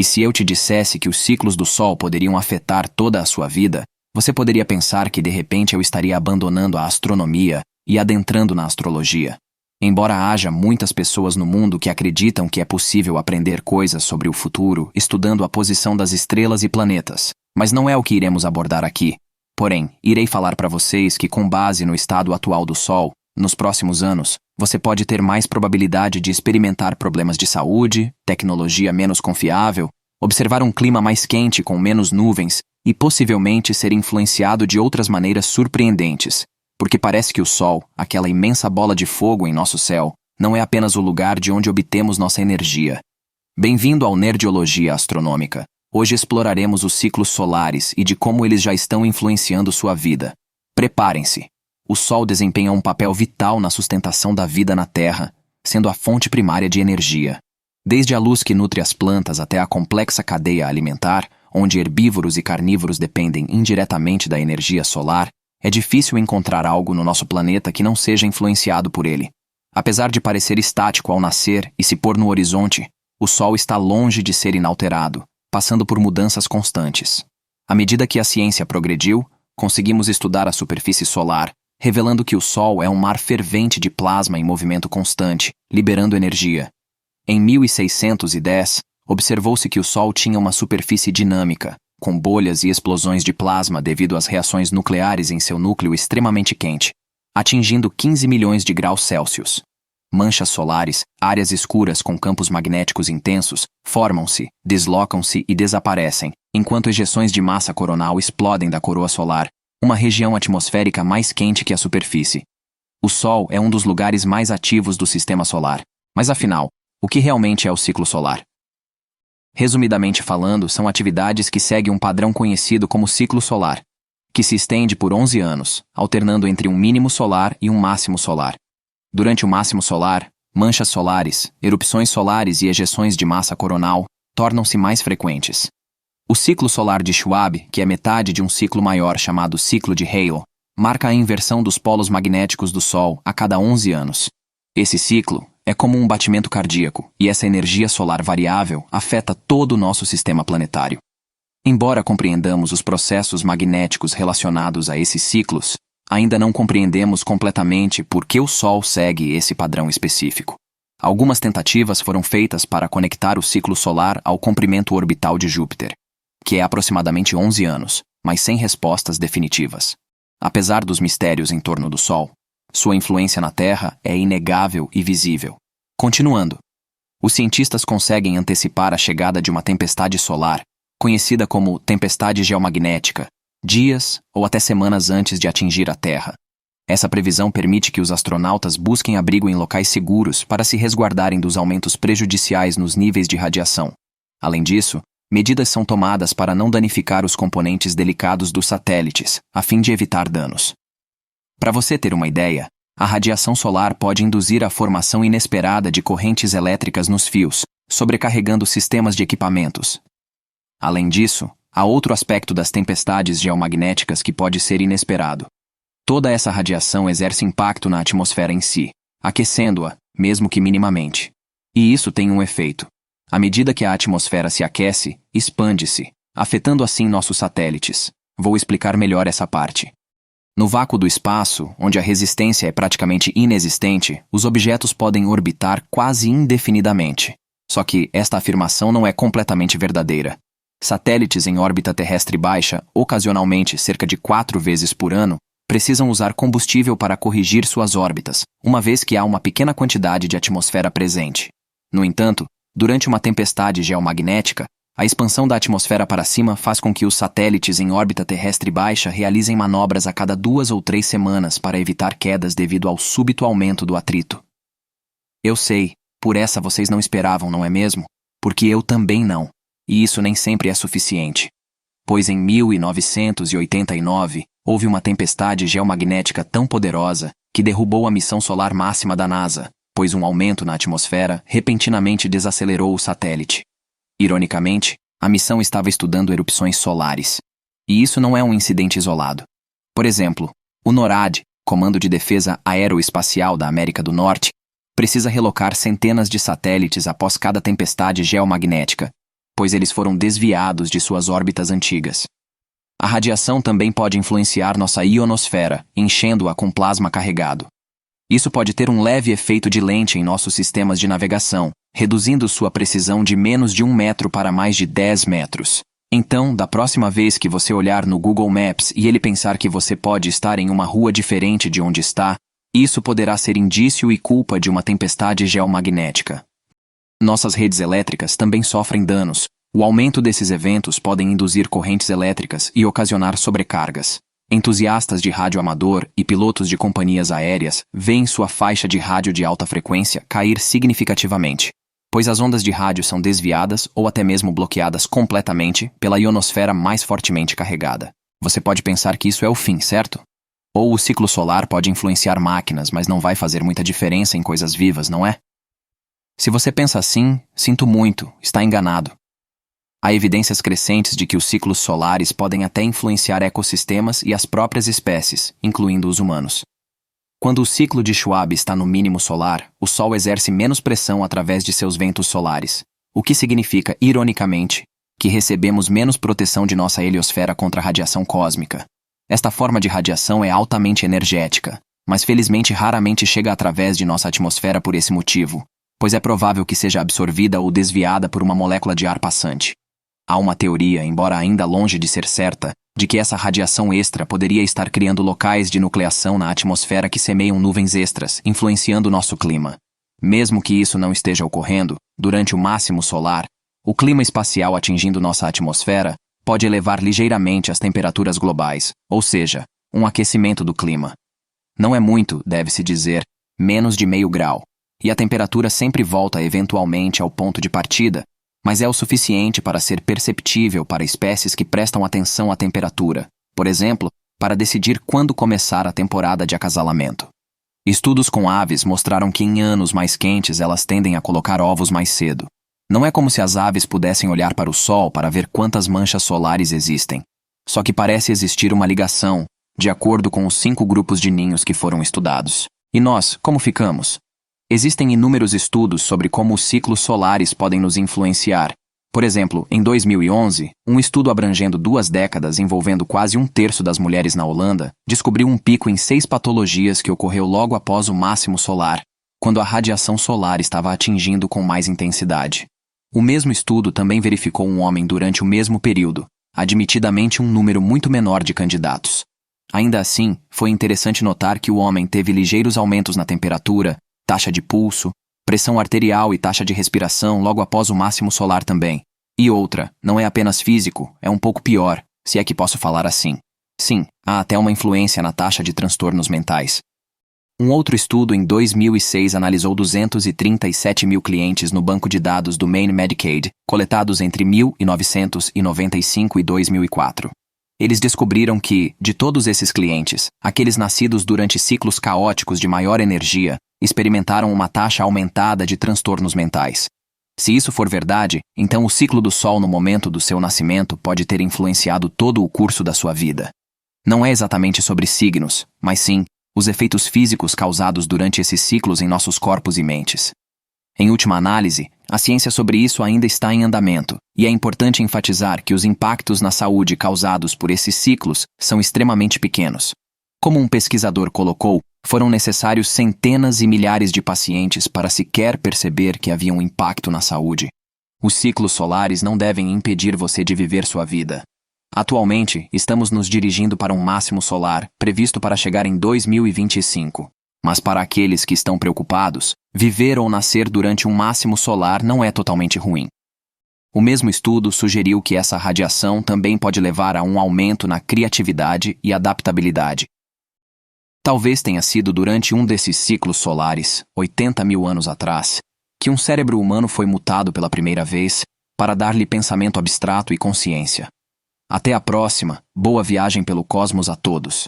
E se eu te dissesse que os ciclos do Sol poderiam afetar toda a sua vida, você poderia pensar que de repente eu estaria abandonando a astronomia e adentrando na astrologia. Embora haja muitas pessoas no mundo que acreditam que é possível aprender coisas sobre o futuro estudando a posição das estrelas e planetas, mas não é o que iremos abordar aqui. Porém, irei falar para vocês que, com base no estado atual do Sol, nos próximos anos, você pode ter mais probabilidade de experimentar problemas de saúde, tecnologia menos confiável, observar um clima mais quente com menos nuvens e possivelmente ser influenciado de outras maneiras surpreendentes, porque parece que o Sol, aquela imensa bola de fogo em nosso céu, não é apenas o lugar de onde obtemos nossa energia. Bem-vindo ao Nerdiologia Astronômica. Hoje exploraremos os ciclos solares e de como eles já estão influenciando sua vida. Preparem-se. O Sol desempenha um papel vital na sustentação da vida na Terra, sendo a fonte primária de energia. Desde a luz que nutre as plantas até a complexa cadeia alimentar, onde herbívoros e carnívoros dependem indiretamente da energia solar, é difícil encontrar algo no nosso planeta que não seja influenciado por ele. Apesar de parecer estático ao nascer e se pôr no horizonte, o Sol está longe de ser inalterado, passando por mudanças constantes. À medida que a ciência progrediu, conseguimos estudar a superfície solar, revelando que o Sol é um mar fervente de plasma em movimento constante, liberando energia. Em 1610, observou-se que o Sol tinha uma superfície dinâmica, com bolhas e explosões de plasma devido às reações nucleares em seu núcleo extremamente quente, atingindo 15 milhões de graus Celsius. Manchas solares, áreas escuras com campos magnéticos intensos, formam-se, deslocam-se e desaparecem, enquanto ejeções de massa coronal explodem da coroa solar, uma região atmosférica mais quente que a superfície. O Sol é um dos lugares mais ativos do sistema solar. Mas afinal, o que realmente é o ciclo solar? Resumidamente falando, são atividades que seguem um padrão conhecido como ciclo solar, que se estende por 11 anos, alternando entre um mínimo solar e um máximo solar. Durante o máximo solar, manchas solares, erupções solares e ejeções de massa coronal tornam-se mais frequentes. O ciclo solar de Schwab, que é metade de um ciclo maior chamado ciclo de Hale, marca a inversão dos polos magnéticos do Sol a cada 11 anos. Esse ciclo é como um batimento cardíaco, e essa energia solar variável afeta todo o nosso sistema planetário. Embora compreendamos os processos magnéticos relacionados a esses ciclos, ainda não compreendemos completamente por que o Sol segue esse padrão específico. Algumas tentativas foram feitas para conectar o ciclo solar ao comprimento orbital de Júpiter, que é aproximadamente 11 anos, mas sem respostas definitivas. Apesar dos mistérios em torno do Sol, sua influência na Terra é inegável e visível. Continuando, os cientistas conseguem antecipar a chegada de uma tempestade solar, conhecida como tempestade geomagnética, dias ou até semanas antes de atingir a Terra. Essa previsão permite que os astronautas busquem abrigo em locais seguros para se resguardarem dos aumentos prejudiciais nos níveis de radiação. Além disso, medidas são tomadas para não danificar os componentes delicados dos satélites, a fim de evitar danos. Para você ter uma ideia, a radiação solar pode induzir a formação inesperada de correntes elétricas nos fios, sobrecarregando sistemas de equipamentos. Além disso, há outro aspecto das tempestades geomagnéticas que pode ser inesperado. Toda essa radiação exerce impacto na atmosfera em si, aquecendo-a, mesmo que minimamente. E isso tem um efeito. À medida que a atmosfera se aquece, expande-se, afetando assim nossos satélites. Vou explicar melhor essa parte. No vácuo do espaço, onde a resistência é praticamente inexistente, os objetos podem orbitar quase indefinidamente. Só que esta afirmação não é completamente verdadeira. Satélites em órbita terrestre baixa, ocasionalmente cerca de 4 vezes por ano, precisam usar combustível para corrigir suas órbitas, uma vez que há uma pequena quantidade de atmosfera presente. No entanto, durante uma tempestade geomagnética, a expansão da atmosfera para cima faz com que os satélites em órbita terrestre baixa realizem manobras a cada 2 ou 3 semanas para evitar quedas devido ao súbito aumento do atrito. Eu sei, por essa vocês não esperavam, não é mesmo? Porque eu também não. E isso nem sempre é suficiente. Pois em 1989, houve uma tempestade geomagnética tão poderosa que derrubou a missão solar máxima da NASA, pois um aumento na atmosfera repentinamente desacelerou o satélite. Ironicamente, a missão estava estudando erupções solares. E isso não é um incidente isolado. Por exemplo, o NORAD, Comando de Defesa Aeroespacial da América do Norte, precisa relocar centenas de satélites após cada tempestade geomagnética, pois eles foram desviados de suas órbitas antigas. A radiação também pode influenciar nossa ionosfera, enchendo-a com plasma carregado. Isso pode ter um leve efeito de lente em nossos sistemas de navegação, reduzindo sua precisão de menos de 1 metro para mais de 10 metros. Então, da próxima vez que você olhar no Google Maps e ele pensar que você pode estar em uma rua diferente de onde está, isso poderá ser indício e culpa de uma tempestade geomagnética. Nossas redes elétricas também sofrem danos. O aumento desses eventos podem induzir correntes elétricas e ocasionar sobrecargas. Entusiastas de rádio amador e pilotos de companhias aéreas veem sua faixa de rádio de alta frequência cair significativamente, pois as ondas de rádio são desviadas ou até mesmo bloqueadas completamente pela ionosfera mais fortemente carregada. Você pode pensar que isso é o fim, certo? Ou o ciclo solar pode influenciar máquinas, mas não vai fazer muita diferença em coisas vivas, não é? Se você pensa assim, sinto muito, está enganado. Há evidências crescentes de que os ciclos solares podem até influenciar ecossistemas e as próprias espécies, incluindo os humanos. Quando o ciclo de Schwab está no mínimo solar, o Sol exerce menos pressão através de seus ventos solares, o que significa, ironicamente, que recebemos menos proteção de nossa heliosfera contra a radiação cósmica. Esta forma de radiação é altamente energética, mas felizmente raramente chega através de nossa atmosfera por esse motivo, pois é provável que seja absorvida ou desviada por uma molécula de ar passante. Há uma teoria, embora ainda longe de ser certa, de que essa radiação extra poderia estar criando locais de nucleação na atmosfera que semeiam nuvens extras, influenciando nosso clima. Mesmo que isso não esteja ocorrendo, durante o máximo solar, o clima espacial atingindo nossa atmosfera pode elevar ligeiramente as temperaturas globais, ou seja, um aquecimento do clima. Não é muito, deve-se dizer, menos de meio grau. E a temperatura sempre volta eventualmente ao ponto de partida, mas é o suficiente para ser perceptível para espécies que prestam atenção à temperatura, por exemplo, para decidir quando começar a temporada de acasalamento. Estudos com aves mostraram que em anos mais quentes elas tendem a colocar ovos mais cedo. Não é como se as aves pudessem olhar para o Sol para ver quantas manchas solares existem. Só que parece existir uma ligação, de acordo com os 5 grupos de ninhos que foram estudados. E nós, como ficamos? Existem inúmeros estudos sobre como os ciclos solares podem nos influenciar. Por exemplo, em 2011, um estudo abrangendo 2 décadas envolvendo quase 1/3 das mulheres na Holanda descobriu um pico em 6 patologias que ocorreu logo após o máximo solar, quando a radiação solar estava atingindo com mais intensidade. O mesmo estudo também verificou um homem durante o mesmo período, admitidamente um número muito menor de candidatos. Ainda assim, foi interessante notar que o homem teve ligeiros aumentos na temperatura, taxa de pulso, pressão arterial e taxa de respiração logo após o máximo solar também. E outra, não é apenas físico, é um pouco pior, se é que posso falar assim. Sim, há até uma influência na taxa de transtornos mentais. Um outro estudo em 2006 analisou 237 mil clientes no banco de dados do Maine Medicaid, coletados entre 1995 e 2004. Eles descobriram que, de todos esses clientes, aqueles nascidos durante ciclos caóticos de maior energia experimentaram uma taxa aumentada de transtornos mentais. Se isso for verdade, então o ciclo do Sol no momento do seu nascimento pode ter influenciado todo o curso da sua vida. Não é exatamente sobre signos, mas sim os efeitos físicos causados durante esses ciclos em nossos corpos e mentes. Em última análise, a ciência sobre isso ainda está em andamento, e é importante enfatizar que os impactos na saúde causados por esses ciclos são extremamente pequenos. Como um pesquisador colocou, foram necessários centenas e milhares de pacientes para sequer perceber que havia um impacto na saúde. Os ciclos solares não devem impedir você de viver sua vida. Atualmente, estamos nos dirigindo para um máximo solar, previsto para chegar em 2025. Mas para aqueles que estão preocupados, viver ou nascer durante um máximo solar não é totalmente ruim. O mesmo estudo sugeriu que essa radiação também pode levar a um aumento na criatividade e adaptabilidade. Talvez tenha sido durante um desses ciclos solares, 80 mil anos atrás, que um cérebro humano foi mutado pela primeira vez para dar-lhe pensamento abstrato e consciência. Até a próxima, boa viagem pelo cosmos a todos.